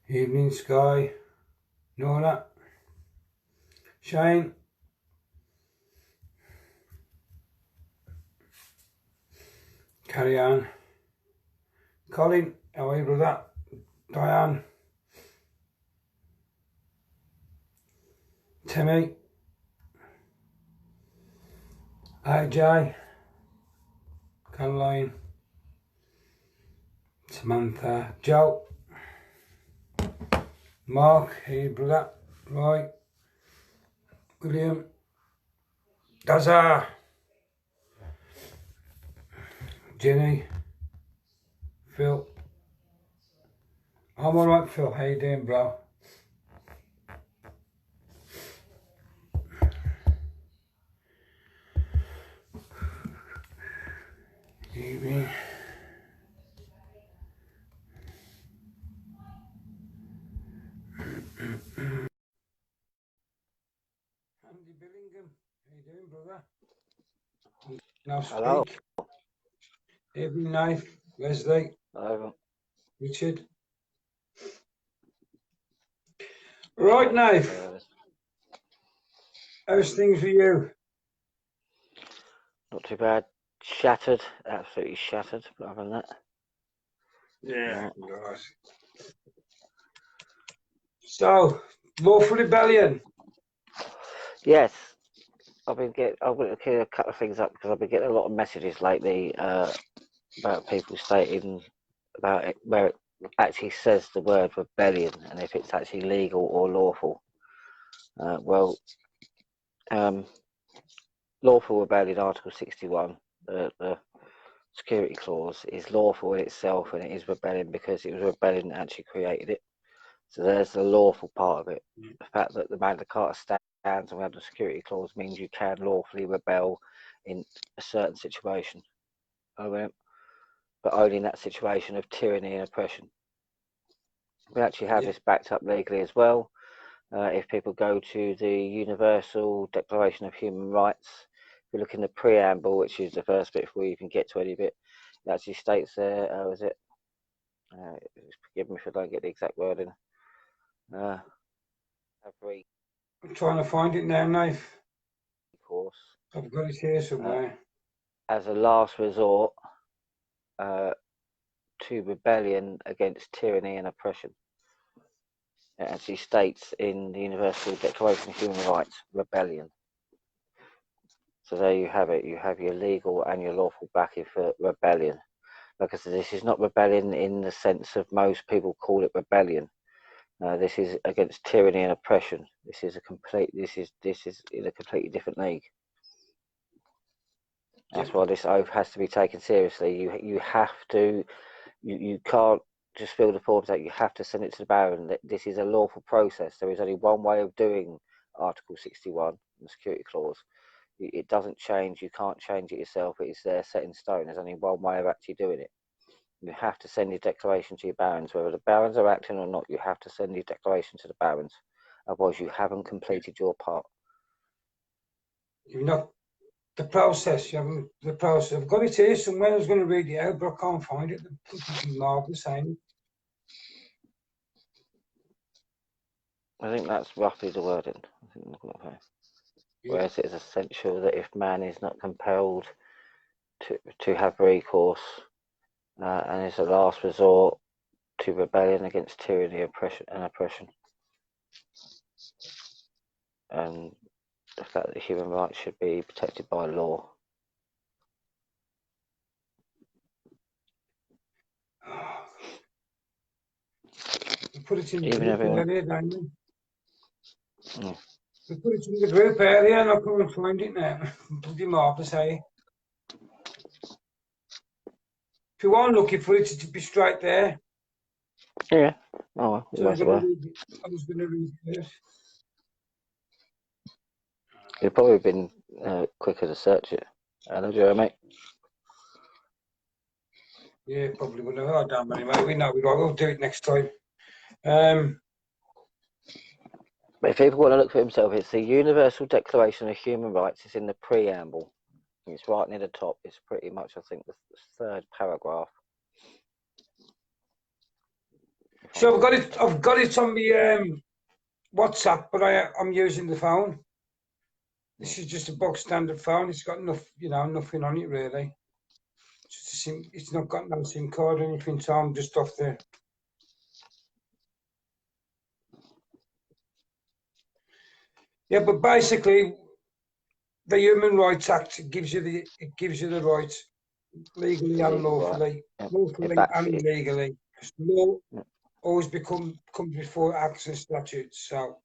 Evening Sky, Nora, Shane, Carry on, Colin, how are you, brother? Diane, Timmy, AJ, Caroline, Samantha, Joe, Mark, hey brother, Roy, William, Dazza, Jenny, Phil. I'm alright, Phil. How you doing, bro? Evening. Andy Billingham, how you doing, brother? Now Hello. speak. Evening, Knife, Leslie, Hello. Richard. Right, Knife. How's things for you? Not too bad. Shattered, absolutely shattered. But other than that, Yeah. Right. So, Lawful Rebellion. yes, I've going to clear a couple of things up because I've been getting a lot of messages lately about people stating about it where it actually says the word rebellion and if it's actually legal or lawful. Lawful rebellion, Article 61, the security clause is lawful in itself, and it is rebellion because it was rebellion that actually created it. So there's the lawful part of it. The fact that the Magna Carta stands and we have the security clause means you can lawfully rebel in a certain situation, but only in that situation of tyranny and oppression. We actually have this backed up legally as well. If people go to the Universal Declaration of Human Rights, if you look in the preamble, which is the first bit before you even get to any bit, it actually states there, forgive me if I don't get the exact wording. I'm trying to find it now, Knife. Course. I've got it here somewhere. As a last resort to rebellion against tyranny and oppression. It actually states in the Universal Declaration of Human Rights, rebellion. So there you have it. You have your legal and your lawful backing for rebellion. Like I said, this is not rebellion in the sense of most people call it rebellion. This is against tyranny and oppression. This is in a completely different league. That's why this oath has to be taken seriously. You have to. You can't just fill the forms out. You have to send it to the Baron. This is a lawful process. There is only one way of doing Article 61, the security clause. It doesn't change. You can't change it yourself. It is there set in stone. There's only one way of actually doing it. You have to send your declaration to your Barons. Whether the Barons are acting or not, you have to send your declaration to the Barons. Otherwise, you haven't completed your part. You've not the process. You haven't the process. I've got it here somewhere. I was going to read it out, but I can't find it. The marvelous saying. I think that's roughly the wording. Whereas it is essential that if man is not compelled to have recourse, and is a last resort to rebellion against tyranny, oppression. And the fact that human rights should be protected by law. You put it in the group area, don't you? Yeah. We put it in the group area and I can't find it now. Bloody marvellous, eh? If you are looking for it, it'd be straight there. Yeah. Oh, well, so I was going to read it first. You've probably been quicker to search it. Hello, Joe, mate. Yeah, probably would have. Oh, damn, anyway, we know we'll do it next time. But if people want to look for himself, it's the Universal Declaration of Human Rights. It's in the preamble. It's right near the top. It's pretty much, I think, the third paragraph. So I've got it. I've got it on my WhatsApp, but I'm using the phone. This is just a box standard phone. It's got nothing on it really. Just a SIM. It's not got no SIM card or anything. So I'm just off there. Yeah, but basically, the Human Rights Act gives you the right legally and lawfully, Right. lawfully and legally. Law always comes before acts and statutes. So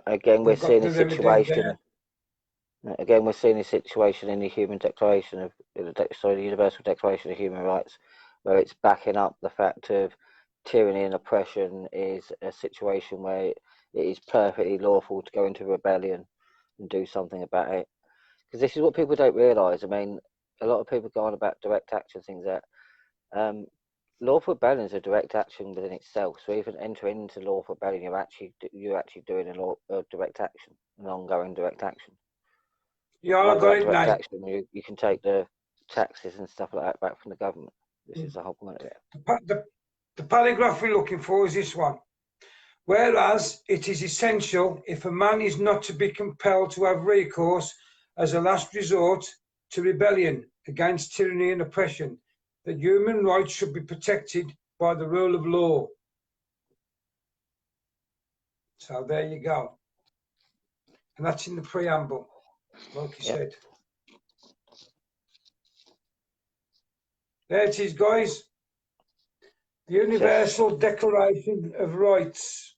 again, we're seeing a situation. There. Again, we're seeing a situation in the the Universal Declaration of Human Rights, where it's backing up the fact of tyranny and oppression is a situation where it is perfectly lawful to go into rebellion and do something about it. Because this is what people don't realise. I mean, a lot of people go on about direct action things that lawful rebellion is a direct action within itself. So even entering into lawful rebellion, you're actually doing a direct action, an ongoing direct action. Yeah, I got it, mate. Action, you can take the taxes and stuff like that back from the government. This is the whole point of it. The paragraph we're looking for is this one. Whereas it is essential, if a man is not to be compelled to have recourse as a last resort to rebellion against tyranny and oppression, that human rights should be protected by the rule of law. So there you go. And that's in the preamble, like you said. There it is, guys. The Universal Declaration of Rights.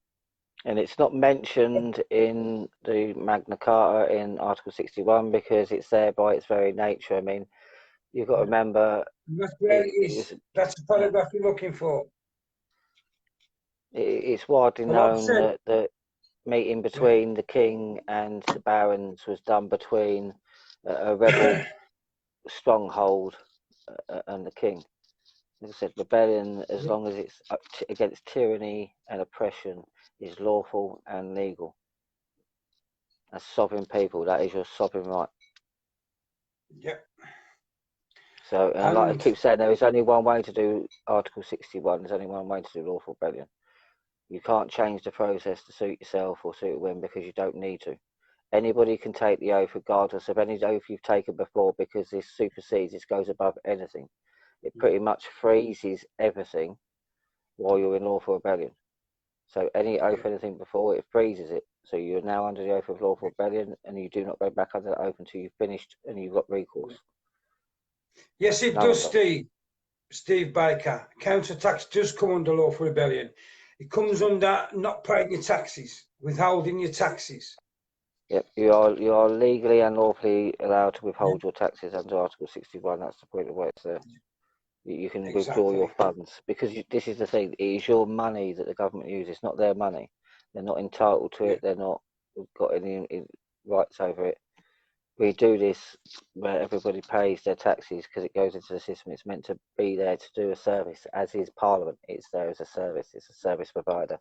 And it's not mentioned in the Magna Carta in Article 61 because it's there by its very nature. I mean, you've got to remember. That's where it is. That's the paragraph you're looking for. It's widely known that the meeting between the king and the barons was done between a rebel stronghold and the king. As I said, rebellion, as long as it's against tyranny and oppression, is lawful and legal. As sovereign people, that is your sovereign right. Yep. So, and like I keep saying, there is only one way to do Article 61. There's only one way to do lawful rebellion. You can't change the process to suit yourself or suit a whim because you don't need to. Anybody can take the oath regardless of any oath you've taken before because this supersedes, this goes above anything. It pretty much freezes everything while you're in lawful rebellion. So any oath, anything before, it freezes it. So you're now under the oath of lawful rebellion and you do not go back under that oath until you've finished and you've got recourse. Yes, it does, Steve Baker. Counter-tax does come under lawful rebellion. It comes under not paying your taxes, withholding your taxes. Yep, you are legally and lawfully allowed to withhold your taxes under Article 61. That's the point of where it's there. You can withdraw your funds because this is the thing. It is your money that the government uses. It's not their money. They're not entitled to it. They're not got any rights over it. We do this where everybody pays their taxes because it goes into the system. It's meant to be there to do a service, as is Parliament. It's there as a service. It's a service provider.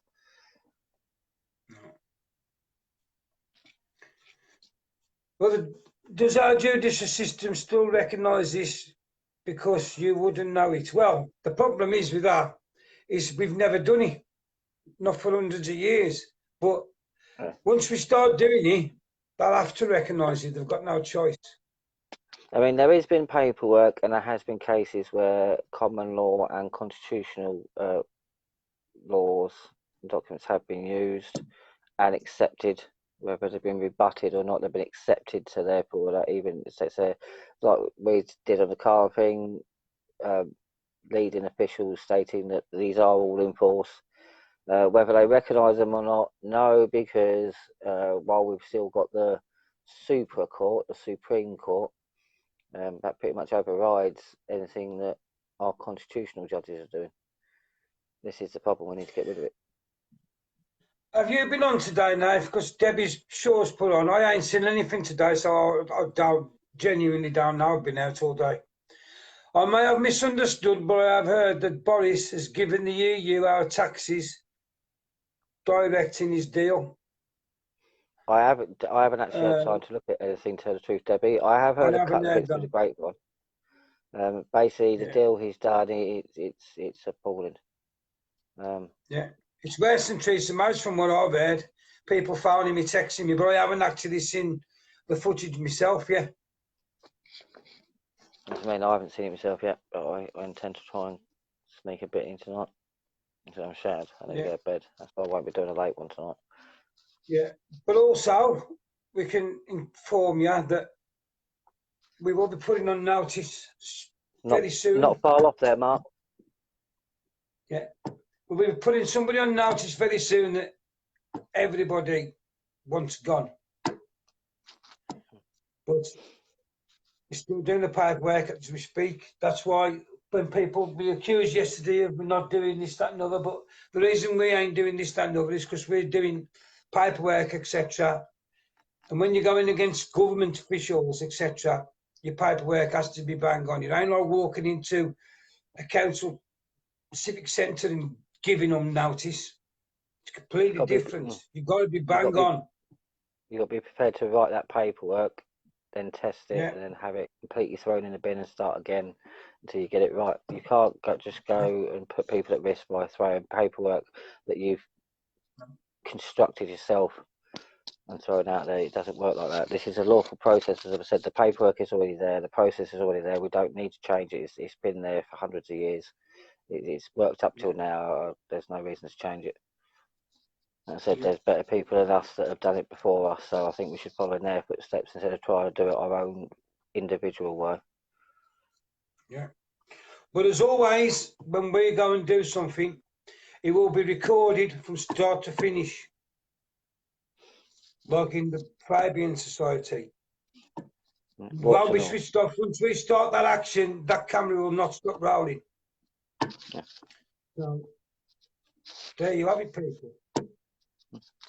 Well, does our judicial system still recognise this? Because you wouldn't know it. Well, the problem is with that is we've never done it, not for hundreds of years. But once we start doing it, they'll have to recognise it. They've got no choice. I mean, there has been paperwork and there has been cases where common law and constitutional laws and documents have been used and accepted, whether they've been rebutted or not, they've been accepted. So therefore, that even like we did on the car thing, leading officials stating that these are all in force. Whether they recognise them or not, no, because while we've still got the Supreme Court, that pretty much overrides anything that our constitutional judges are doing. This is the problem. We need to get rid of it. Have you been on today, Nate? Because Debbie's show's put on. I ain't seen anything today, so I genuinely don't know. I've been out all day. I may have misunderstood, but I have heard that Boris has given the EU our taxes, directing his deal. I haven't actually had time to look at anything, to tell the truth, Debbie. I have heard a couple of bits through the grapevine. Basically, the deal he's done, it's appalling. Yeah, it's worse than Theresa May's from what I've heard. People phoning me, texting me, but I haven't actually seen the footage myself yet. I mean, I haven't seen it myself yet, but I intend to try and sneak a bit in tonight. So I'm shattered. I need to go to bed. That's why I won't be doing a late one tonight. Yeah, but also we can inform you that we will be putting on notice very soon. Not far off there, Mark. Yeah, we'll be putting somebody on notice very soon that everybody wants gone. But we're still doing the paperwork as we speak. That's why when people were accused yesterday of not doing this, that and other, but the reason we ain't doing this, that and other is because we're doing paperwork, etc. And when you're going against government officials, etc., your paperwork has to be bang on. You ain't like walking into a council civic centre and giving them notice. It's completely different. You've got to be bang on. You've got to be prepared to write that paperwork, then test it, and then have it completely thrown in the bin and start again until you get it right. You can't just go and put people at risk by throwing paperwork that you've constructed yourself and throwing out there. It doesn't work like that. This is a lawful process. As I said, the paperwork is already there. The process is already there. We don't need to change it. It's been there for hundreds of years. It's worked up till now. There's no reason to change it. As I said, there's better people than us that have done it before us, so I think we should follow in their footsteps instead of trying to do it our own individual way. Yeah. But as always, when we go and do something, it will be recorded from start to finish. Like in the Fabian Society. While we switched off, once we start that action, that camera will not stop rolling. Yeah. So, there you have it, people.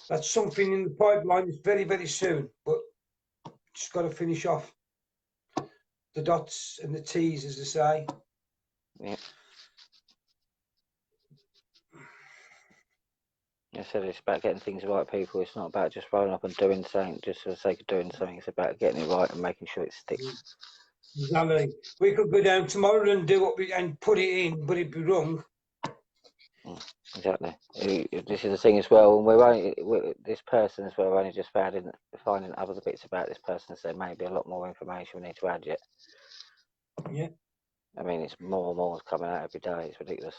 That's something in the pipeline. It's very, very soon, but just got to finish off the dots and the T's, as they say. Yeah. I said it's about getting things right, people. It's not about just rolling up and doing something just for the sake of doing something. It's about getting it right and making sure it sticks. Exactly. We could go down tomorrow and do what we and put it in, but it'd be wrong. Exactly. This is the thing as well. This person as well. We're only just finding other bits about this person. So there may be a lot more information we need to add yet. Yeah. I mean, it's more and more coming out every day. It's ridiculous.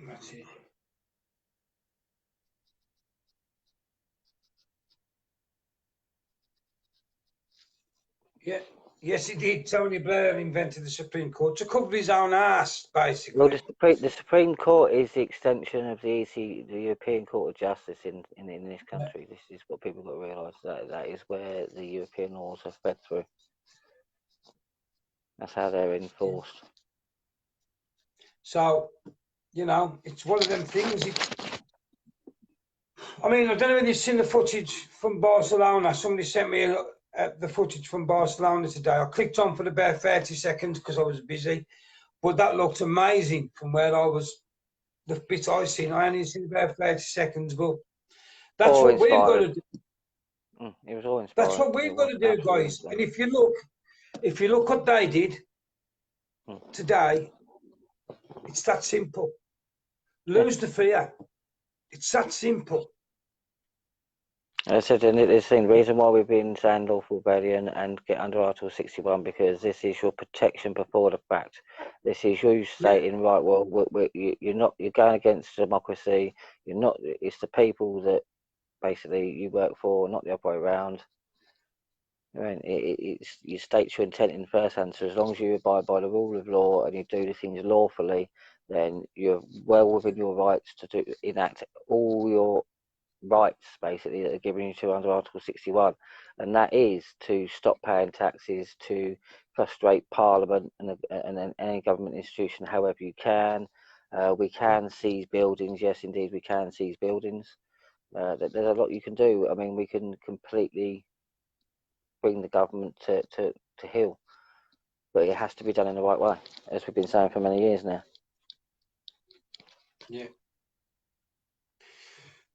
That's it. Yeah. Yes, he did. Tony Blair invented the Supreme Court to cover his own ass, basically. Well, the Supreme Court is the extension of the European Court of Justice in this country. Yeah. This is what people got to realise. That is where the European laws are fed through. That's how they're enforced. So, you know, it's one of them things. I mean, I don't know if you've seen the footage from Barcelona. Somebody sent me the footage from Barcelona today. I clicked on for about 30 seconds because I was busy, but that looked amazing from where I was. The bit I seen, I only seen about 30 seconds, but that's what we've got to do. It was all inspiring. That's what we've got to do, guys. And if you look what they did today, it's that simple. Lose the fear. It's that simple. I said, and it's the reason why we've been saying Lawful Rebellion and get under Article 61, because this is your protection before the fact. This is you stating, right, well, you're going against democracy. You're not. It's the people that basically you work for, not the other way around. I mean, you state your intent in first hand. So as long as you abide by the rule of law and you do the things lawfully, then you're well within your rights to enact all your rights basically that are given you to under Article 61, and that is to stop paying taxes, to frustrate Parliament and any government institution however you can. We can seize buildings, yes indeed we can seize buildings. There's a lot you can do. I mean, we can completely bring the government to heel, but it has to be done in the right way, as we've been saying for many years now. Yeah.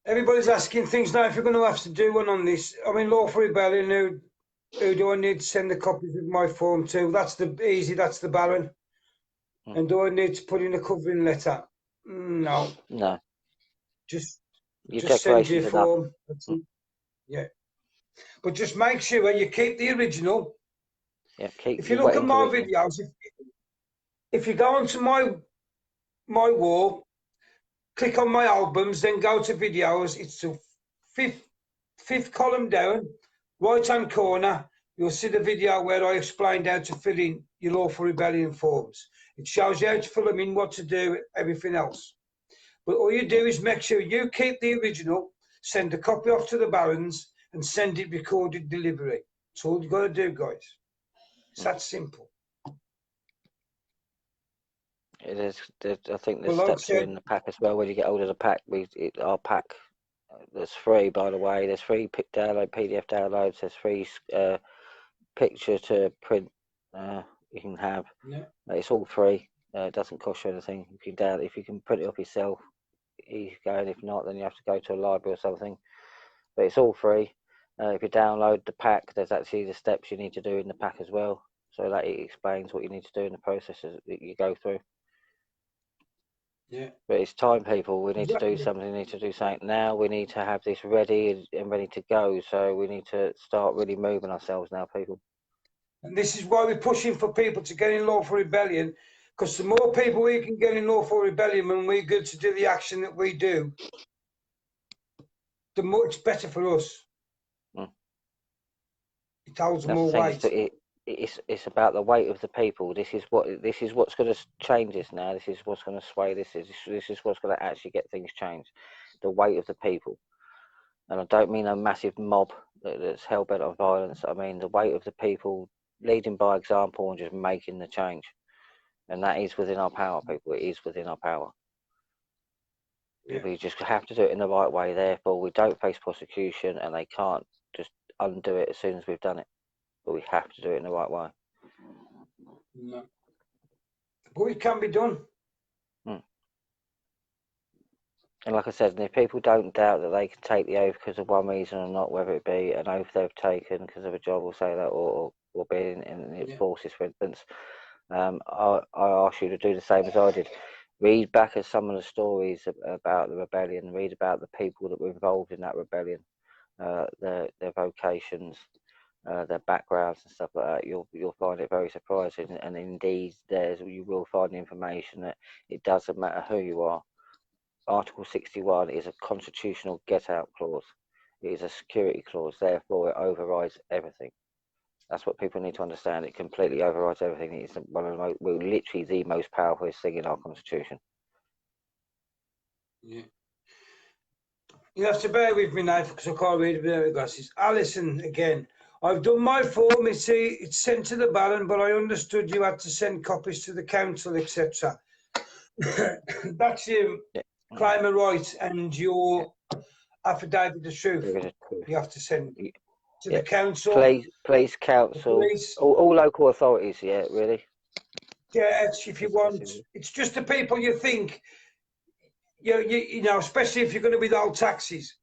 Everybody's asking things now if you're going to have to do one on this. I mean, Lawful Rebellion, who do I need to send the copies of my form to? That's the Baron. And do I need to put in a covering letter? No. No. Just Your send you a declaration's enough. form. Yeah. But just make sure you keep the original. Yeah, keep If the you look at wet ink my original. videos, if you go onto my wall, click on my albums, then go to videos. It's the fifth column down, right hand corner. You'll see the video where I explained how to fill in your Lawful Rebellion forms. It shows you how to fill them in, what to do, everything else. But all you do is make sure you keep the original, send a copy off to the barons, and send it recorded delivery. That's all you've got to do, guys. It's that simple. It is. I think But there's like I steps said, in the pack as well. When you get hold of the pack, our pack that's free, by the way. There's free PDF downloads. There's free picture to print. You can have. yeah. It's all free. It doesn't cost you anything. If you can print it up yourself, easy going. If not, then you have to go to a library or something. But it's all free. If you download the pack, there's actually the steps you need to do in the pack as well. So that it explains what you need to do in the processes that you go through. Yeah. But it's time, people. We need to do Exactly. something. We need to do something now. We need to have this ready and ready to go. So we need to start really moving ourselves now, people. And this is why we're pushing for people to get in Lawful Rebellion, because the more people we can get in Lawful Rebellion when we're good to do the action that we do, the more it's better for us. It holds That's more the thing. weight. It's about the weight of the people. This is what's going to change this now. This is what's going to sway this. This is what's going to actually get things changed. The weight of the people. And I don't mean a massive mob that's hell bent on violence. I mean the weight of the people leading by example and just making the change. And that is within our power, people. It is within our power. Yeah. We just have to do it in the right way. Therefore, we don't face prosecution, and they can't just undo it as soon as we've done it. But we have to do it in the right way. No. But it can be done. And like I said, if people don't doubt that they can take the oath because of one reason or not, whether it be an oath they've taken because of a job, or say that, or being in the forces, for instance, I ask you to do the same as I did. Read back at some of the stories about the rebellion. Read about the people that were involved in that rebellion, their vocations, their backgrounds and stuff like that. You'll find it very surprising. And indeed, you will find information that it doesn't matter who you are. Article 61 is a constitutional get-out clause. It is a security clause. Therefore, it overrides everything. That's what people need to understand. It completely overrides everything. It's one of the literally the most powerful thing in our constitution. Yeah. You have to bear with me now because I can't read without the glasses. Alison, again, I've done my form. It's sent to the Baron, but I understood you had to send copies to the council, etc. That's claim of right and your affidavit of truth. You have to send to the council, police, council, all local authorities. Yeah, really. Yeah, if you want. It's just the people you think. You know, especially if you're going to withhold taxes.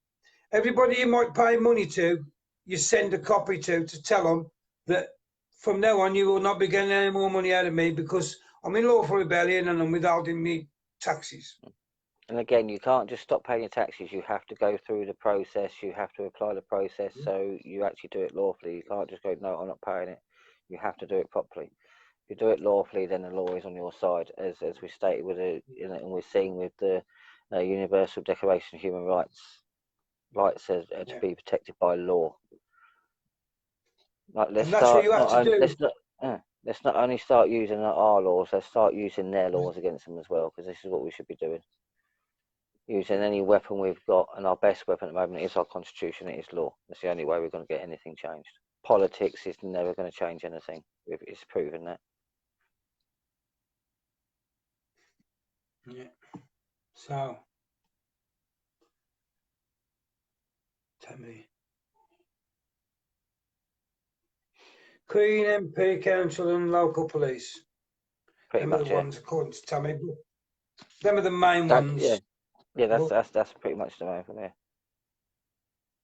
Everybody you might pay money to, you send a copy to tell them that from now on you will not be getting any more money out of me because I'm in Lawful Rebellion and I'm withholding me taxes. And again, you can't just stop paying your taxes. You have to go through the process. You have to apply the process so you actually do it lawfully. You can't just go, no, I'm not paying it. You have to do it properly. If you do it lawfully, then the law is on your side, as we stated with and we're seeing with the Universal Declaration of Human Rights. Rights to be protected by law. Like, let's not only start using our laws. Let's start using their laws against them as well, because this is what we should be doing. Using any weapon we've got, and our best weapon at the moment is our constitution. It is law. That's the only way we're going to get anything changed. Politics is never going to change anything. It's proven that. Yeah. So, tell me. Queen, MP, Council and local police. Them are the ones according to Tammy. Them are the main ones. Yeah, that's pretty much the main one, yeah.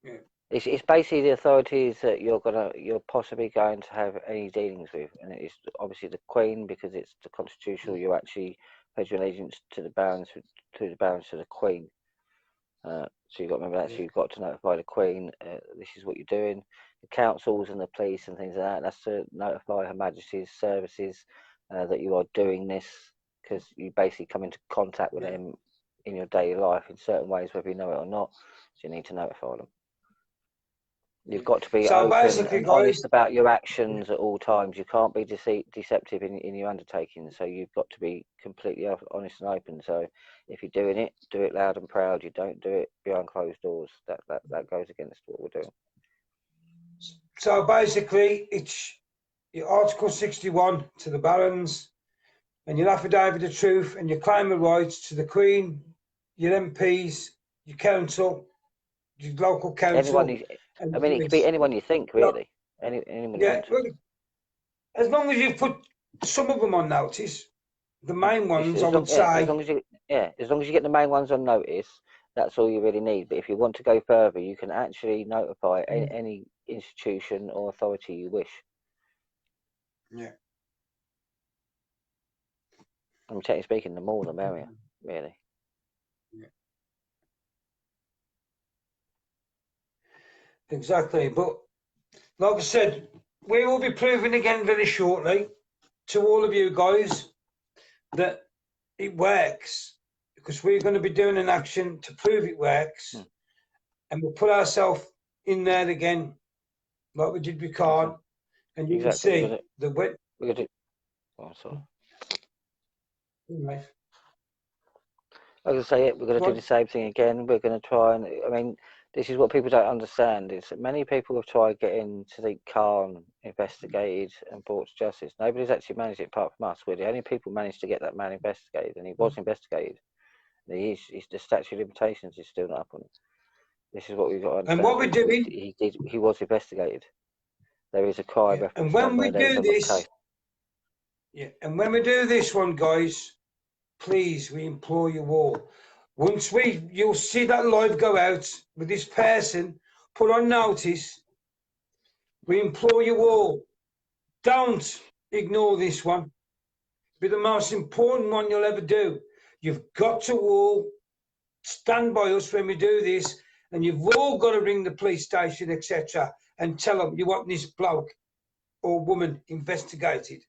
Yeah. It's basically the authorities that you're possibly going to have any dealings with, and it's obviously the Queen because it's the constitutional. You actually pledge your allegiance to the barons to the Queen. So you've got to remember that. So you've got to notify the Queen. This is what you're doing. The councils and the police and things like that. That's to notify Her Majesty's services that you are doing this, because you basically come into contact with them in your daily life in certain ways, whether you know it or not. So you need to notify them. You've got to be So open basically, and guys, honest about your actions at all times. You can't be deceptive in your undertaking. So you've got to be completely honest and open. So if you're doing it, do it loud and proud. You don't do it behind closed doors. That goes against what we're doing. so basically, it's your Article 61 to the barons, and your affidavit of truth, and your claim of rights to the Queen, your MPs, your council, your local council. I mean, it could be anyone you think, really. Anyone you want to. Well, as long as you put some of them on notice, the main ones, I would say. As long as you get the main ones on notice, that's all you really need. But if you want to go further, you can actually notify any institution or authority you wish. Yeah. I'm technically speaking, the more the merrier, really. Yeah. Exactly. But like I said, we will be proving again very shortly to all of you guys that it works, because we're going to be doing an action to prove it works, and we'll put ourselves in there again like we did with Khan, and you can see the wet. We're gonna do. Oh, sorry. Right. I was gonna say it. We're going to do the same thing again. We're going to try and. I mean, this is what people don't understand. Is that many people have tried getting to the Khan investigated and brought to justice. Nobody's actually managed it apart from us. We're the only people managed to get that man investigated, and he was investigated. He's the statute of limitations is still not up on it. This is what we've got to understand. And what we're doing, he was investigated. There is a crime reference. And when we do this, and when we do this one, guys, please, we implore you all. Once you'll see that live go out with this person put on notice. We implore you all, don't ignore this one. Be the most important one you'll ever do. You've got to all stand by us when we do this, and you've all got to ring the police station, etc., and tell them you want this bloke or woman investigated.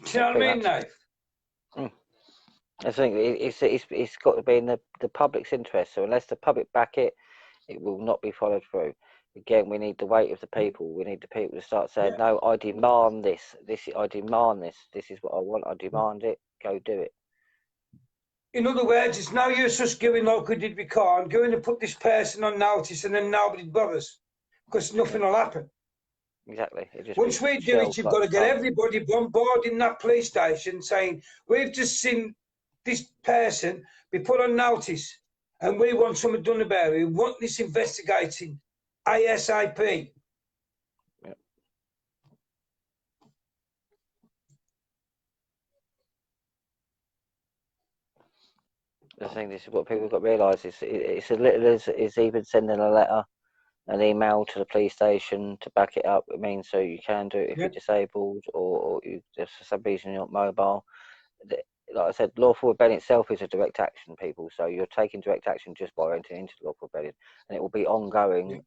Do you know what I mean, Dave? I think it's got to be in the public's interest. So unless the public back it, it will not be followed through. Again, we need the weight of the people. We need the people to start saying, no, I demand this. I demand this. This is what I want. I demand it. Go do it. In other words, it's no use us going like we did with Khan, going to put this person on notice and then nobody bothers, because nothing will happen. Exactly. Once we do it, you've got to get everybody bombarding that police station saying, we've just seen this person be put on notice and we want something done about it. We want this investigating ASAP. Yep. I think this is what people have got to realise. It's as little as even sending a letter, an email to the police station to back it up. I mean, so you can do it if you're disabled or you just for some reason you're not mobile. Like I said, Lawful Rebellion itself is a direct action, people. So you're taking direct action just by entering into Lawful Rebellion, and it will be ongoing,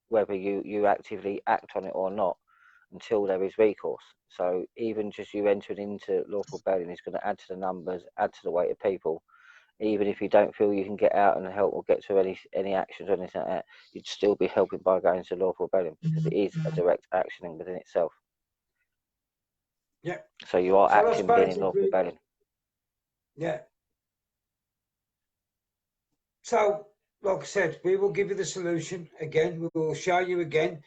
whether you actively act on it or not, until there is recourse. So even just you entering into Lawful Rebellion is going to add to the numbers, add to the weight of people. Even if you don't feel you can get out and help or get to any actions or anything like that, you'd still be helping by going to Lawful Rebellion, because it is a direct actioning within itself. Yeah. So you are acting within Lawful Rebellion. Yeah. So, like I said, we will give you the solution again. We will show you again.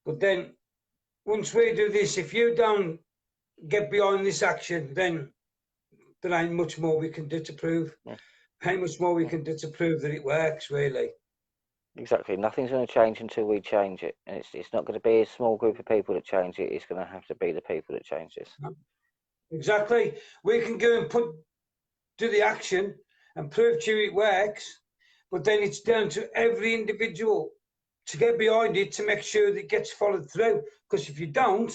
But then, once we do this, if you don't get behind this action, then there ain't much more we can do to prove. Ain't much more we can do to prove that it works, really. Exactly. Nothing's going to change until we change it. And it's not going to be a small group of people that change it. It's going to have to be the people that change this. Exactly. We can go and do the action, and prove to you it works. But then it's down to every individual to get behind it to make sure that it gets followed through. Because if you don't,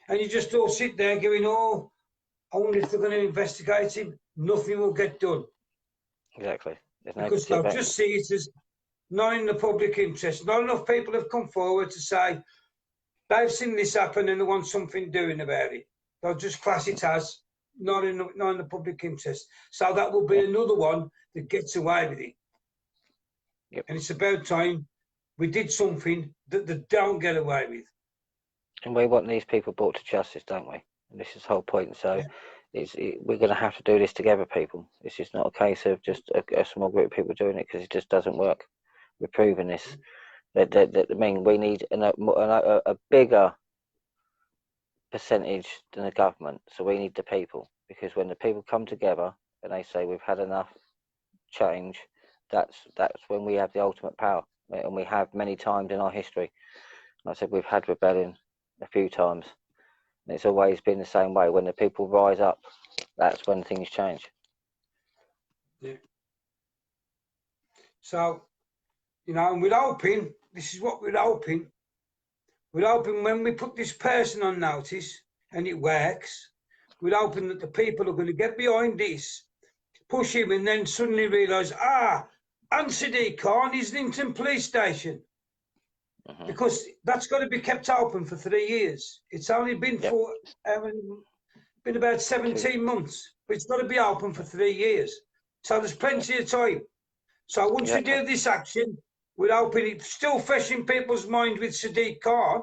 and you just all sit there going, oh, I wonder if they're going to investigate him, nothing will get done. Exactly. There's no Because they'll just see it as not in the public interest. Not enough people have come forward to say they've seen this happen and they want something doing about it. They'll just class it as not in the public interest. So that will be another one that gets away with it. Yep. And it's about time we did something that they don't get away with. And we want these people brought to justice, don't we? And this is the whole point. So we're going to have to do this together, people. This is not a case of just a small group of people doing it, because it just doesn't work. We're proving this. I mean, we need a bigger percentage than the government. So we need the people, because when the people come together and they say we've had enough change, that's when we have the ultimate power. And we have many times in our history. Like I said, we've had rebellion a few times, and it's always been the same way. When the people rise up, that's when things change. Yeah. So, and we're hoping, this is what we're hoping. We're hoping when we put this person on notice and it works, we're hoping that the people are going to get behind this, push him, and then suddenly realise, and Sadiq Khan, Islington Police Station. Because that's got to be kept open for 3 years. It's only been been about 17 months, but it's got to be open for 3 years. So there's plenty of time. So once we do this action, we're hoping it's still fresh in people's mind with Sadiq Khan.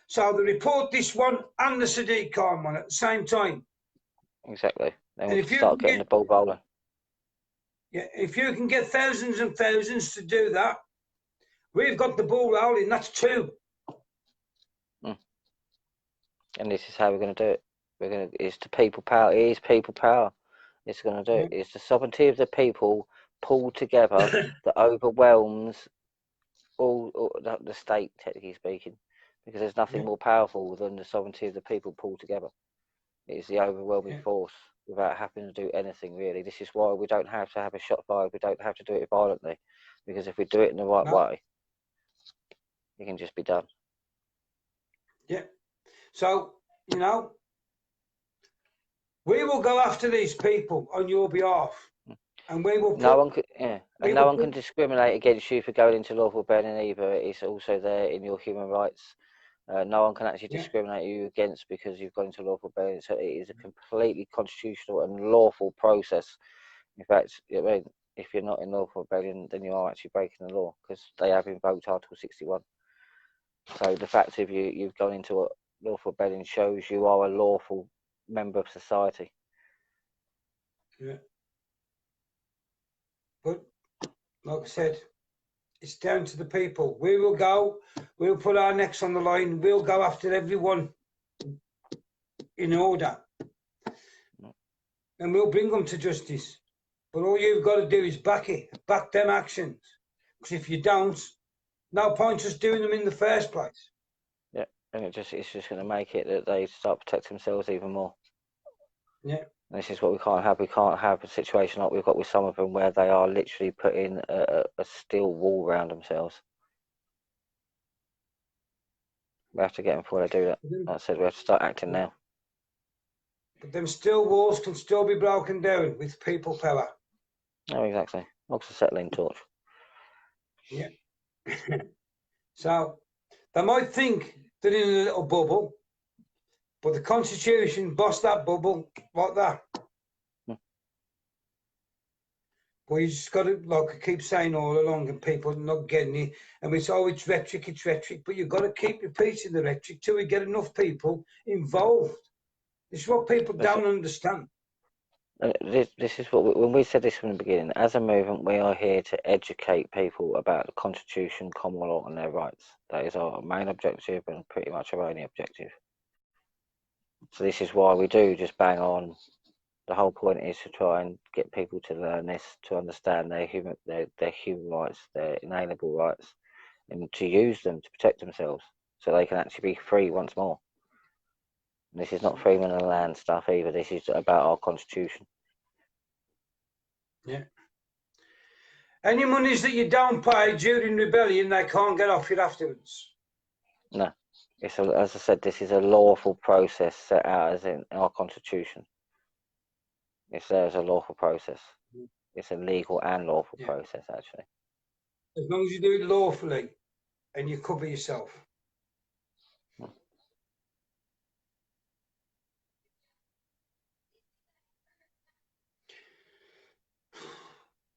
So they report this one and the Sadiq Khan one at the same time. Exactly. Then we can start getting the ball rolling. Yeah, if you can get thousands and thousands to do that, we've got the ball rolling. That's 2. And this is how we're going to do it. It's the people power. It is people power. It's going to do it. It's the sovereignty of the people pulled together that overwhelms all the state, technically speaking, because there's nothing more powerful than the sovereignty of the people pulled together. It's the overwhelming force without having to do anything, really. This is why we don't have to have a shot fired. We don't have to do it violently, because if we do it in the right way, it can just be done. Yeah. So, we will go after these people on your behalf, and we will. No one can discriminate against you for going into lawful rebellion either. It's also there in your human rights. No one can actually discriminate you against because you've gone into lawful rebellion. So it is a completely constitutional and lawful process. In fact, if you're not in lawful rebellion, then you are actually breaking the law, because they have invoked Article 61. So the fact of you've gone into a lawful rebellion shows you are a lawful member of society. Yeah. But like I said, it's down to the people. We will go. We'll put our necks on the line. We'll go after everyone in order, and we'll bring them to justice. But all you've got to do is back them actions. Because if you don't, no point just doing them in the first place. Yeah, and it's just going to make it that they start protecting themselves even more. Yeah. And this is what we can't have. We can't have a situation like we've got with some of them, where they are literally putting a steel wall around themselves. We have to get them before they do that. Like I said, we have to start acting now. But them steel walls can still be broken down with people power. Oh, exactly. Like a settling torch. Yeah. So they might think they're in a little bubble, but the Constitution bossed that bubble like that. But you just got to, like I keep saying all along, and people not getting it. And it's rhetoric. But you've got to keep repeating the rhetoric till we get enough people involved. This is what people don't understand. This is what when we said this from the beginning. As a movement, we are here to educate people about the Constitution, common law, and their rights. That is our main objective, and pretty much our only objective. So this is why we do just bang on. The whole point is to try and get people to learn this, to understand their human rights, their inalienable rights, and to use them to protect themselves, so they can actually be free once more. And this is not freedom of the land stuff either. This is about our Constitution. Yeah. Any monies that you don't pay during rebellion, they can't get off you afterwards. No. It's a, as I said, this is a lawful process set out as in our constitution. It's there as a lawful process. It's a legal and lawful process, actually. As long as you do it lawfully and you cover yourself.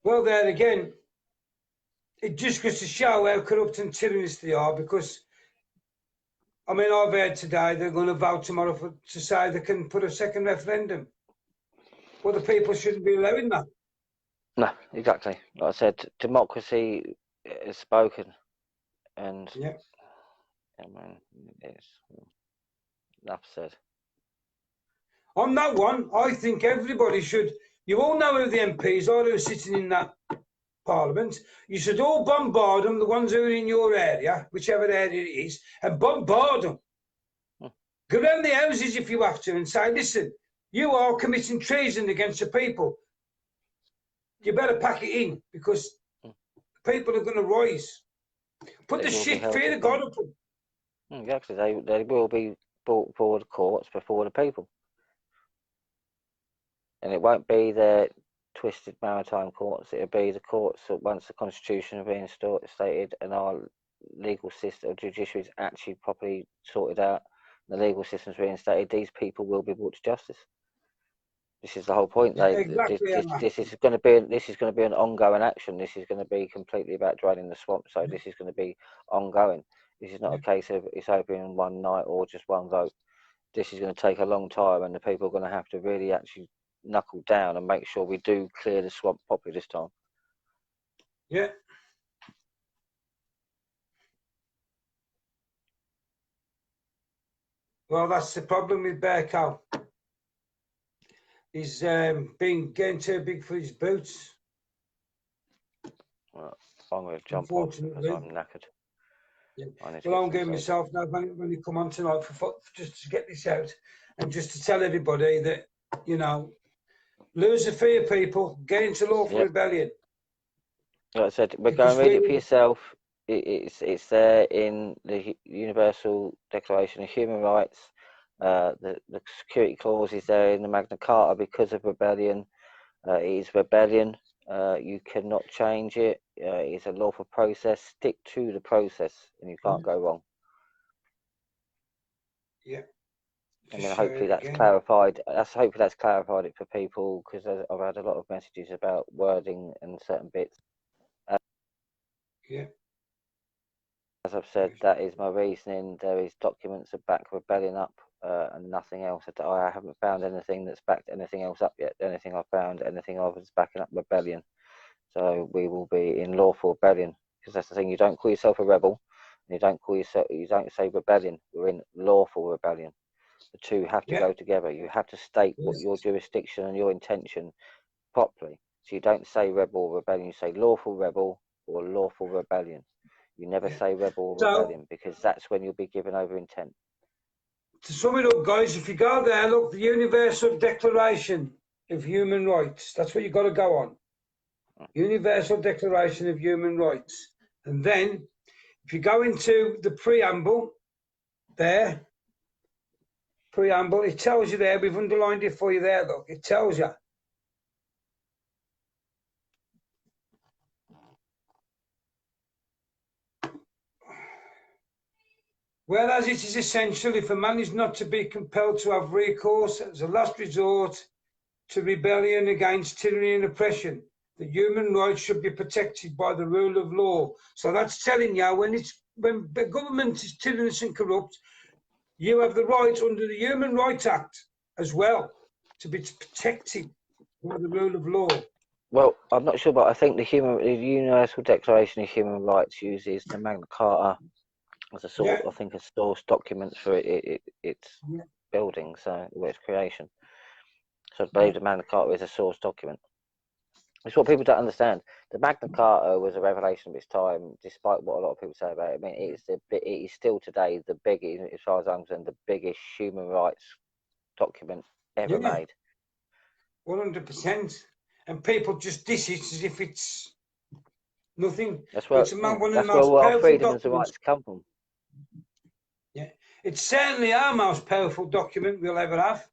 Well, there again, it just goes to show how corrupt and tyrannous they are, because, I mean, I've heard today they're going to vote tomorrow to say they can put a second referendum. Well, the people shouldn't be allowing that. No, exactly. Like I said, democracy is spoken, and I mean, it's enough said. On that one, I think everybody should. You all know who the MPs are who are sitting in that Parliament. You should all bombard them, the ones who are in your area, whichever area it is, and bombard them. Go round the houses if you have to and say, listen, you are committing treason against the people. You better pack it in, because people are going to rise. Put the shit, fear of God up them. Exactly. They will be brought forward to courts before the people. And it won't be the twisted maritime courts. It'll be the courts that, once the constitution has been stated and our legal system or judiciary is actually properly sorted out, the legal system's reinstated, these people will be brought to justice. This is the whole point. This is going to be an ongoing action. This is going to be completely about draining the swamp. So this is going to be ongoing. This is not a case of it's over in one night or just one vote. This is going to take a long time, and the people are going to have to really actually knuckle down and make sure we do clear the swamp properly this time. Yeah. Well, that's the problem with Bear Cow. He's getting too big for his boots. Well, I'm going to jump on because I'm knackered. Yeah. Well, I'm getting myself now when you come on tonight just to get this out and just to tell everybody that, you know, lose the fear, people. Get into Lawful Rebellion. Like I said, we're going to read it for yourself. It's there in the Universal Declaration of Human Rights. The security clause is there in the Magna Carta because of rebellion. It is rebellion. You cannot change it. It's a lawful process. Stick to the process, and you can't go wrong. Yeah. I mean, hopefully that's clarified. Hopefully that's clarified it for people, because I've had a lot of messages about wording and certain bits. Yeah. As I've said, that is my reasoning. There is documents that back rebellion up, and nothing else. I haven't found anything that's backed anything else up yet. The only thing I've found, anything of is backing up rebellion. So we will be in lawful rebellion, because that's the thing. You don't call yourself a rebel, and you don't say rebellion. We're in lawful rebellion. The two have to go together. You have to state what your jurisdiction and your intention properly. So you don't say rebel or rebellion. You say lawful rebel or lawful rebellion. You never say rebel or rebellion, because that's when you'll be given over intent. To sum it up, guys, if you go there, look, the Universal Declaration of Human Rights. That's what you've got to go on. Universal Declaration of Human Rights. And then, if you go into the preamble, there, preamble, it tells you there, we've underlined it for you there, look, it tells you. Whereas it is essential, if a man is not to be compelled to have recourse as a last resort to rebellion against tyranny and oppression, the human rights should be protected by the rule of law. So that's telling you, when the government is tyrannous and corrupt, you have the right under the Human Rights Act as well to be protected by the rule of law. Well, I'm not sure, but I think the Universal Declaration of Human Rights uses the Magna Carta as a sort of, I think, a source document for its building, so its creation. So I believe the Magna Carta is a source document. It's what people don't understand. The Magna Carta was a revelation of its time, despite what a lot of people say about it. I mean, it is still today the biggest, as far as I'm concerned, the biggest human rights document ever made. 100%. and people just diss it as if it's nothing. That's where It's one of the that's where most all our powerful freedoms and documents. rights come from. Yeah, it's certainly our most powerful document we'll ever have.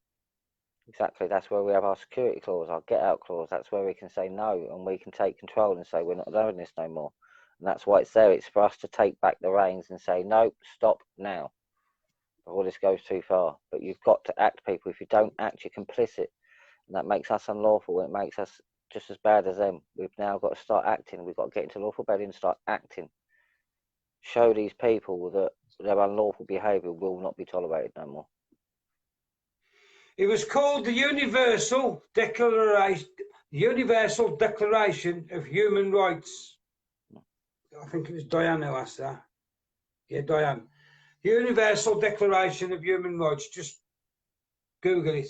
Exactly. That's where we have our security clause, our get out clause. That's where we can say no, and we can take control and say we're not doing this no more. And that's why it's there. It's for us to take back the reins and say no, stop now. All this goes too far. But you've got to act, people. If you don't act, you're complicit, and that makes us unlawful. It makes us just as bad as them. We've now got to start acting. We've got to get into lawful rebellion and start acting. Show these people that their unlawful behaviour will not be tolerated no more. It was called the Universal Declaration of Human Rights. I think it was Diane who asked that. Yeah, Diane. Universal Declaration of Human Rights. Just Google it.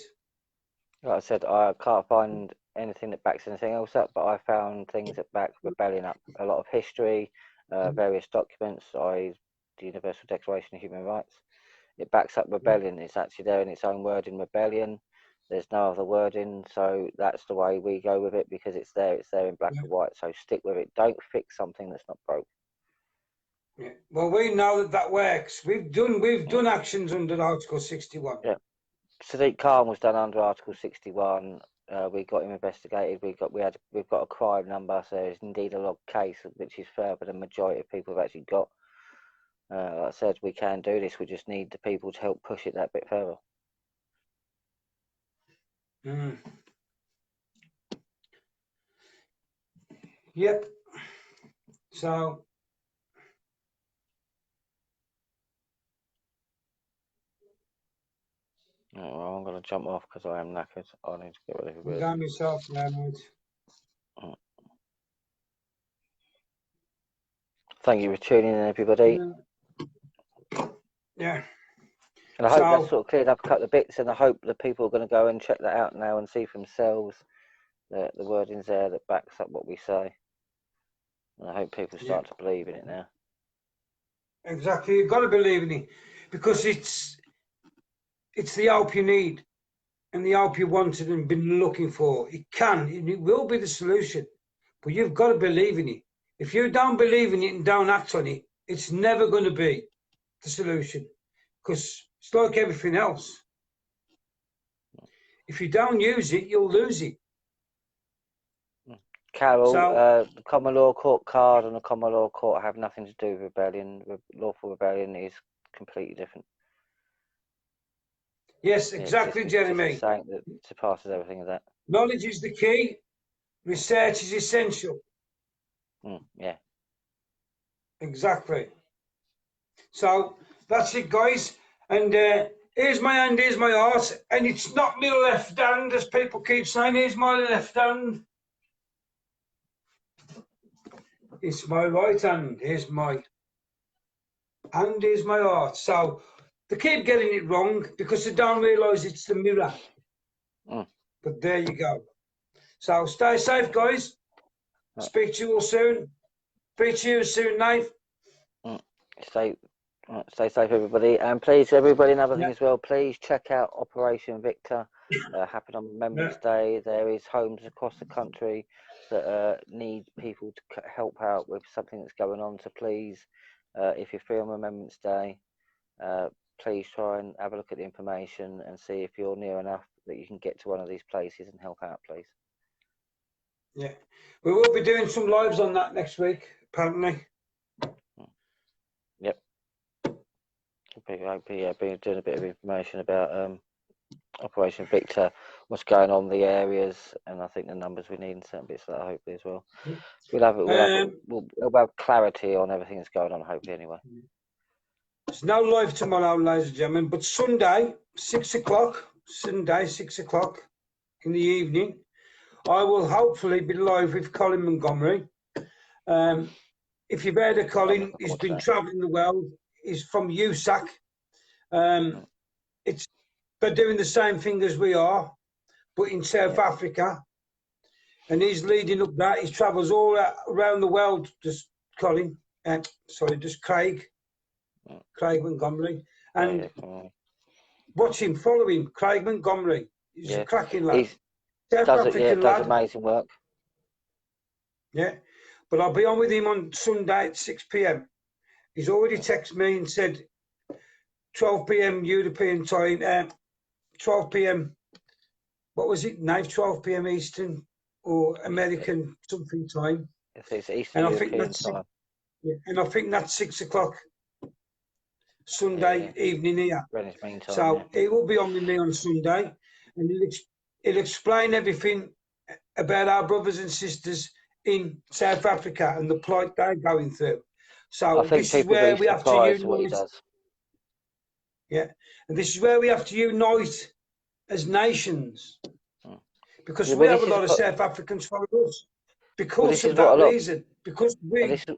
Like I said, I can't find anything that backs anything else up, but I found things that back rebellion up. A lot of history, various documents, the Universal Declaration of Human Rights. It backs up rebellion. It's actually there in its own word in rebellion. There's no other wording, so that's the way we go with it because it's there in black and white. So stick with it. Don't fix something that's not broke. Yeah. Well, we know that works. We've done actions under Article 61. Yeah. Sadiq Khan was done under Article 61. We got him investigated. We've got a crime number, so there's indeed a log case, which is further than the majority of people have actually got. Like I said, we can do this. We just need the people to help push it that bit further. Yep. So. Well, I'm going to jump off because I am knackered. I need to get rid of I'm it. going myself now, mate. Thank you for tuning in, everybody. Yeah. And I hope that's sort of cleared up a couple of bits, and I hope that people are going to go and check that out now and see for themselves that the wording's there that backs up what we say. And I hope people start to believe in it now. Exactly. You've got to believe in it because it's the help you need and the help you wanted and been looking for. It will be the solution, but you've got to believe in it. If you don't believe in it and don't act on it, it's never going to be the solution because it's like everything else. If you don't use it, you'll lose it. Carol, the common law court card and the common law court have nothing to do with rebellion. Lawful rebellion is completely different. Yes, exactly, Jeremy. It's saying that surpasses everything of that. Knowledge is the key. Research is essential. Yeah. Exactly. So that's it, guys. And here's my hand, here's my heart. And it's not my left hand, as people keep saying. Here's my left hand. It's my right hand. Here's my hand, here's my heart. So they keep getting it wrong because they don't realise it's the mirror. But there you go. So stay safe, guys. Speak to you all soon. Speak to you soon, Nate. Stay safe, everybody. And please, everybody, another thing as well, please check out Operation Victor. Happened on Remembrance Day. There is homes across the country that need people to help out with something that's going on. So please, if you're free on Remembrance Day, please try and have a look at the information and see if you're near enough that you can get to one of these places and help out, please. Yeah, we will be doing some lives on that next week, apparently. Yep. I'll be doing a bit of information about Operation Victor, what's going on in the areas, and I think the numbers we need in certain bits of that, hopefully, as well. We'll have clarity on everything that's going on, hopefully, anyway. There's no live tomorrow, ladies and gentlemen, but Sunday, 6 o'clock, Sunday, 6 o'clock in the evening, I will hopefully be live with Colin Montgomery. If you've heard of Colin, he's been travelling the world. He's from USAC. They're doing the same thing as we are, but in South Africa. And he's leading up that. He travels all around the world, just Colin. Just Craig Montgomery. And watch him, follow him, Craig Montgomery. He's a cracking lad. South Does it? Yeah, African does lad. amazing work. Yeah, but I'll be on with him on Sunday at 6 p.m. He's already texted me and said 12 p.m. European time, 12 p.m. What was it? 12 p.m. Eastern or American something time. It's Eastern And I think European that's time. yeah, and I think that's 6 o'clock Sunday evening here. Greenwich Mean Time. So Yeah. he will be on with me on Sunday, and he'll explain everything about our brothers and sisters in South Africa and the plight they're going through. I So think this is people will where be we have to surprised what he unite. does. Yeah, and this is where we have to unite as nations, because Yeah, we well, have this a is lot of what, South Africans follow us well, because this is of what that a lot. reason. Because Well, we, this is,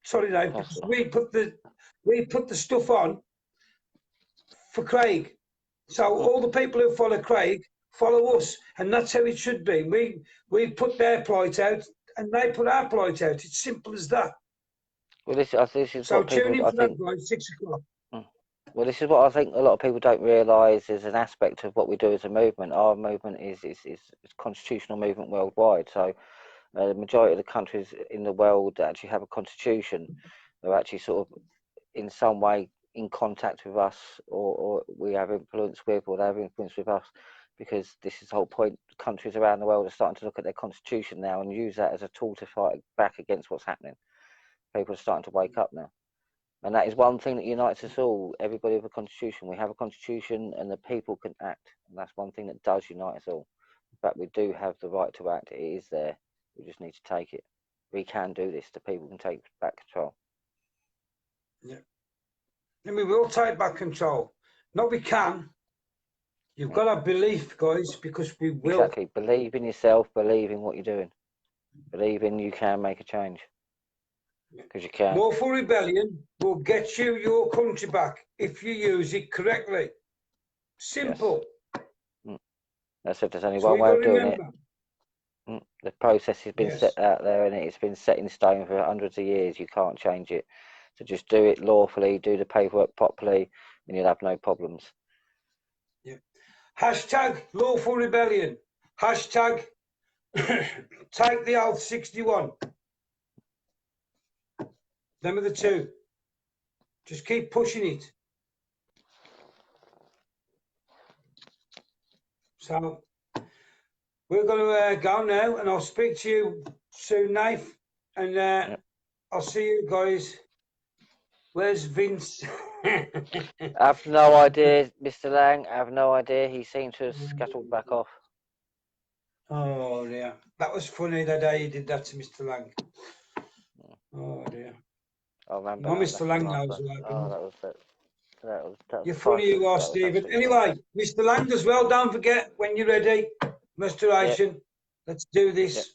sorry, no, because we put the stuff on for Craig. So all the people who follow Craig follow us, and that's how it should be. We put their plight out, and they put our plight out. It's simple as that. well, this is So what tune people, in I for that, think. guys, 6 o'clock. Well, this is what I think a lot of people don't realise is an aspect of what we do as a movement. Our movement is constitutional movement worldwide. So the majority of the countries in the world that actually have a constitution are actually sort of in some way in contact with us, or we have influence with, or they have influence with us, because this is the whole point. Countries around the world are starting to look at their constitution now and use that as a tool to fight back against what's happening. People are starting to wake up now. And that is one thing that unites us all. Everybody with a constitution. We have a constitution, and the people can act. And that's one thing that does unite us all. In fact, we do have the right to act. It is there. We just need to take it. We can do this. The people can take back control. Yeah. And we will take back control. No, we can. You've got to have belief, guys, because we will. Exactly. Believe in yourself. Believe in what you're doing. Believe in you can make a change. Because you can. Lawful Rebellion will get you your country back if you use it correctly. Simple. Yes. That's if there's only So one you've way got of to doing remember. it. The process has been Yes. set out there, and it's been set in stone for hundreds of years. You can't change it. So just do it lawfully, do the paperwork properly, and you'll have no problems. Yeah. Hashtag Lawful Rebellion. Hashtag Take the Oath 61. Them are the two. Just keep pushing it. So we're going to go now, and I'll speak to you soon, Nath. And I'll see you guys. Where's Vince? I have no idea, Mr. Lang. I have no idea. He seemed to have scuttled back off. Oh dear, that was funny that day you did that to Mr. Lang. Oh dear. I remember. No, That. Mr. Lang knows what happened. Oh, that was You're funny, you are, Stephen. Anyway, Mr. Lang as well. Don't forget when you're ready. Restoration. Yep. Let's do this.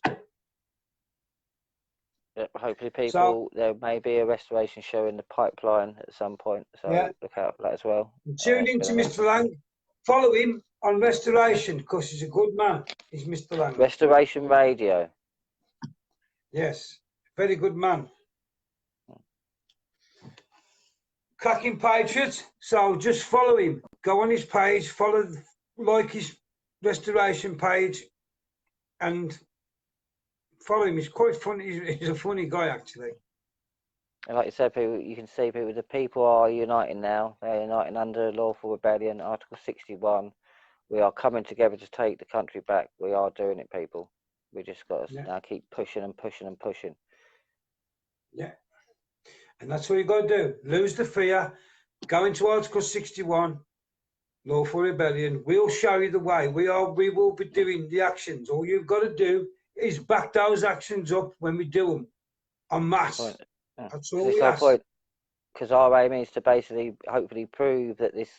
Yep. Hopefully, people. There may be a restoration show in the pipeline at some point. So look out for that as well. Tune in to Mr. Lang. Follow him on Restoration because he's a good man. He's Mr. Lang. Restoration Radio. Yes, very good man. Cracking Patriot. So just follow him. Go on his page, like his Restoration page, and follow him. He's quite funny. He's a funny guy, actually. And like you said, people, you can see the people are uniting now. They're uniting under Lawful Rebellion, Article 61. We are coming together to take the country back. We are doing it, people. We just got to now keep pushing and pushing and pushing. Yeah. And that's what you got to do. Lose the fear. Go into Article 61, Lawful Rebellion. We'll show you the way. We will be doing the actions. All you've got to do is back those actions up when we do them en masse. That's all we ask. Because our aim is to basically, hopefully, prove that this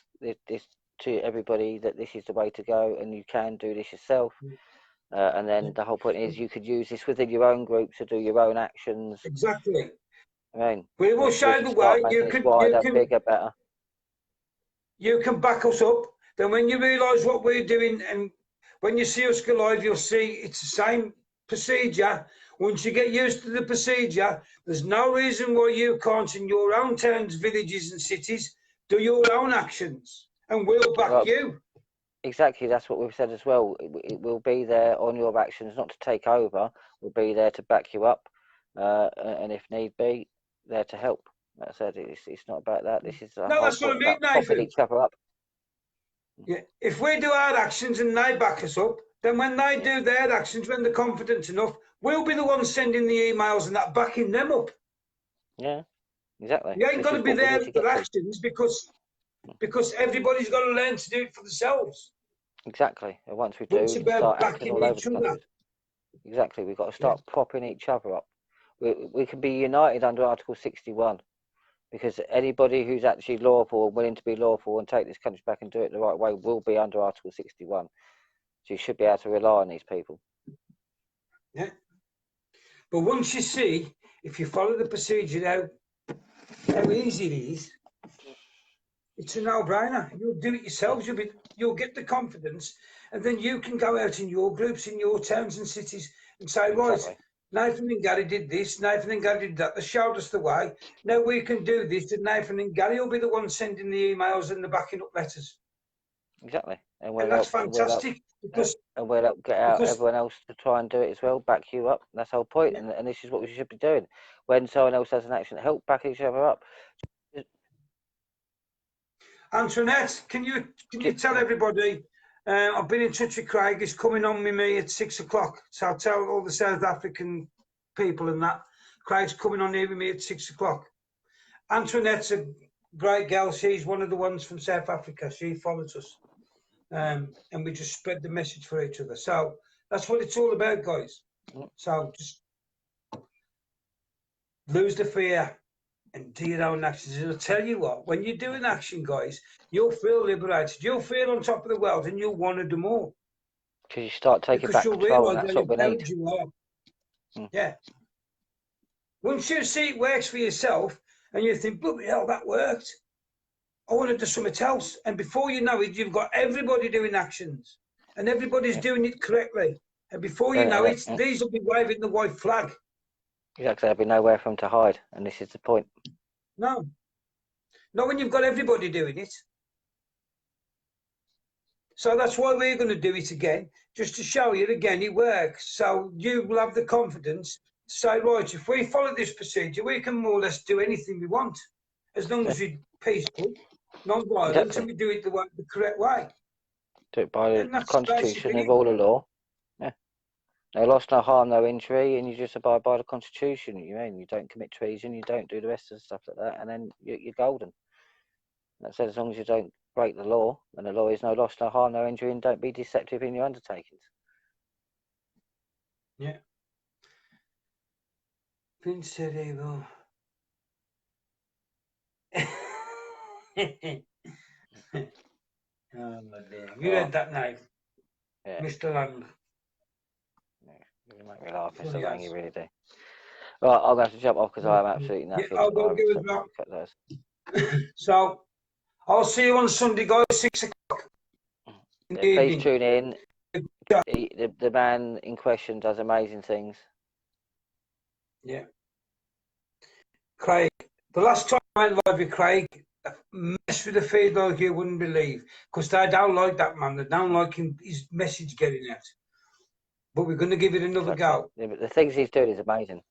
to everybody that this is the way to go, and you can do this yourself. And then the whole point is you could use this within your own group to do your own actions. Exactly. I mean, we will show the way. You can bigger, better. You can back us up. Then when you realise what we're doing, and when you see us go live, you'll see it's the same procedure. Once you get used to the procedure, there's no reason why you can't, in your own towns, villages, and cities, do your own actions, and we'll back you. Exactly, that's what we've said as well. It will be there on your actions, not to take over. We'll be there to back you up, and if need be, there to help. Like I said, it's not about that. This is the No, whole that's what I point mean, about propping Nathan. each other up. Yeah. If we do our actions and they back us up, then when they do their actions, when they're confident enough, we'll be the ones sending the emails and that backing them up. Yeah, exactly. You ain't got to be what we there need to with get their to. actions because everybody's got to learn to do it for themselves. Exactly. And once we But do, it's we can about start acting backing all over each the other. country. Exactly. We've got to start propping each other up. We can be united under Article 61 because anybody who's actually lawful and willing to be lawful and take this country back and do it the right way will be under Article 61. So you should be able to rely on these people. Yeah. But once you see, if you follow the procedure how easy it is, it's a no-brainer. You'll do it yourselves. You'll get the confidence, and then you can go out in your groups, in your towns and cities, and say, Exactly. right, Nathan and Gary did this, Nathan and Gary did that. They showed us the way. Now we can do this, and Nathan and Gary will be the ones sending the emails and the backing up letters. Exactly. And that's fantastic because we'll get out everyone else to try and do it as well, back you up. That's the whole point. Yeah. And this is what we should be doing. When someone else has an action, help back each other up. Antoinette, can you tell everybody? I've been in touch with Craig. He's coming on with me at 6 o'clock. So I'll tell all the South African people and that Craig's coming on here with me at 6 o'clock. Antoinette's a great girl. She's one of the ones from South Africa. She follows us, and we just spread the message for each other. So that's what it's all about, guys. So just lose the fear and do your own actions. And I'll tell you what, when you do an action, guys, you'll feel liberated. You'll feel on top of the world and you'll want to do more. Because you start taking back control, and that's what we need. You are. Yeah. Once you see it works for yourself and you think, bloody hell, that worked. I want to do something else. And before you know it, you've got everybody doing actions and everybody's doing it correctly. And before you know it, these will be waving the white flag. Exactly, there'll be nowhere for them to hide, and this is the point. No. Not when you've got everybody doing it. So that's why we're going to do it again, just to show you again it works. So you will have the confidence to say, right, if we follow this procedure, we can more or less do anything we want, as long as we're peaceful, non-violent, and we do it the correct way. Do it by the Constitution and rule of law. Yeah. No loss, no harm, no injury, and you just abide by the Constitution. You don't commit treason, you don't do the rest of the stuff like that, and then you're golden. That said, as long as you don't break the law, and the law is no loss, no harm, no injury, and don't be deceptive in your undertakings. Yeah. Prince Evil. Oh my dear. You read that now? Yeah. Mr. Lang. You make me laugh, Mr. Lang, you really do. Right, I'm going to have to jump off because I'm absolutely knackered. Yeah, I'll go give it up. So, I'll see you on Sunday, guys, 6 o'clock. Yeah, please tune in. The man in question does amazing things. Yeah. Craig, the last time I went live with Craig, messed with the feed like you wouldn't believe, because they don't like that man. They don't like his message getting out. But we're going to give it another go. Yeah, but the things he's doing is amazing.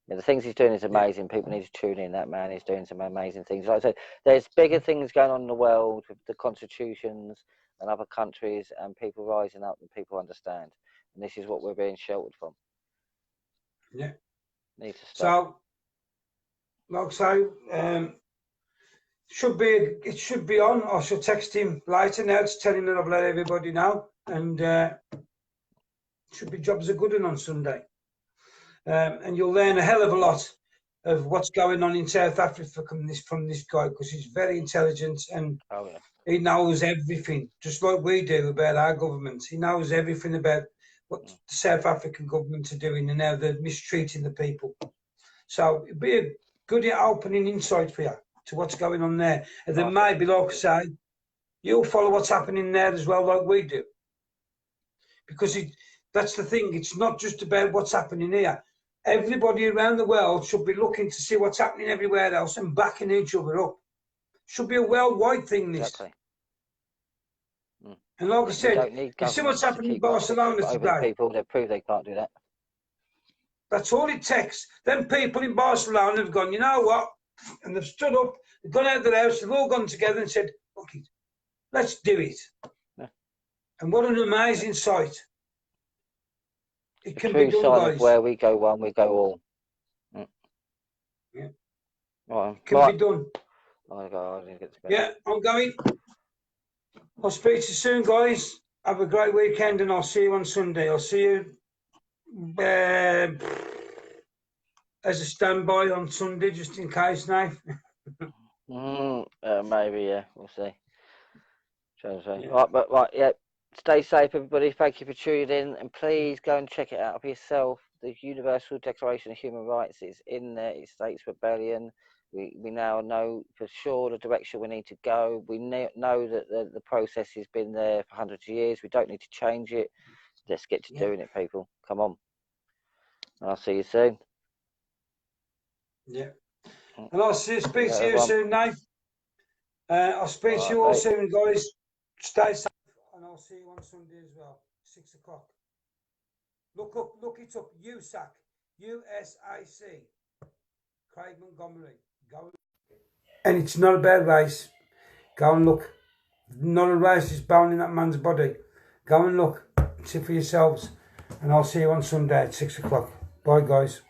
Yeah, the things he's doing is amazing. People need to tune in. That man is doing some amazing things. Like I said, there's bigger things going on in the world with the constitutions and other countries and people rising up and people understand. And this is what we're being sheltered from. Yeah. Need to stop. So, like I say, it should be on. I shall text him later now to tell him that I've let everybody know. And should be jobs are good on Sunday. And you'll learn a hell of a lot of what's going on in South Africa from this guy, because he's very intelligent and he knows everything, just like we do about our government. He knows everything about what the South African government are doing and how they're mistreating the people. So it'd be a good opening insight for you to what's going on there. And then maybe, like I say, you'll follow what's happening there as well, like we do. Because that's the thing. It's not just about what's happening here. Everybody around the world should be looking to see what's happening everywhere else and backing each other up. Should be a worldwide thing, this. Exactly. And like I We said, don't need you see what's governments to happening in keep restrictions Barcelona over today? people. They prove they can't do that. That's all it takes. Them people in Barcelona have gone, you know what? And they've stood up, they've gone out of their house, they've all gone together and said, fuck it, let's do it. Yeah. And what an amazing sight. It The can be true done, sign of guys. where we go one, we go all. Yeah. Right. It can be done. I go. I need to get to bed. Yeah, I'm going. I'll speak to you soon, guys. Have a great weekend, and I'll see you on Sunday. I'll see you as a standby on Sunday, just in case, now. Maybe, yeah. We'll see. Yeah. Right, yeah. Stay safe, everybody. Thank you for tuning in, and please go and check it out for yourself. The Universal Declaration of Human Rights is in there. It states rebellion. We now know for sure the direction we need to go. We know that the process has been there for hundreds of years. We don't need to change it. Let's get to doing it, people. Come on. And I'll see you soon. Yeah. And I'll speak to you everyone. soon, Nate. I'll speak to you all soon, guys. Stay safe, and I'll see you on Sunday as well, 6 o'clock. Look it up, USAC, USAC, Craig Montgomery. Go. And it's not a bad race. Go and look. Not a racist bone in that man's body. Go and look. See for yourselves. And I'll see you on Sunday at 6 o'clock. Bye, guys.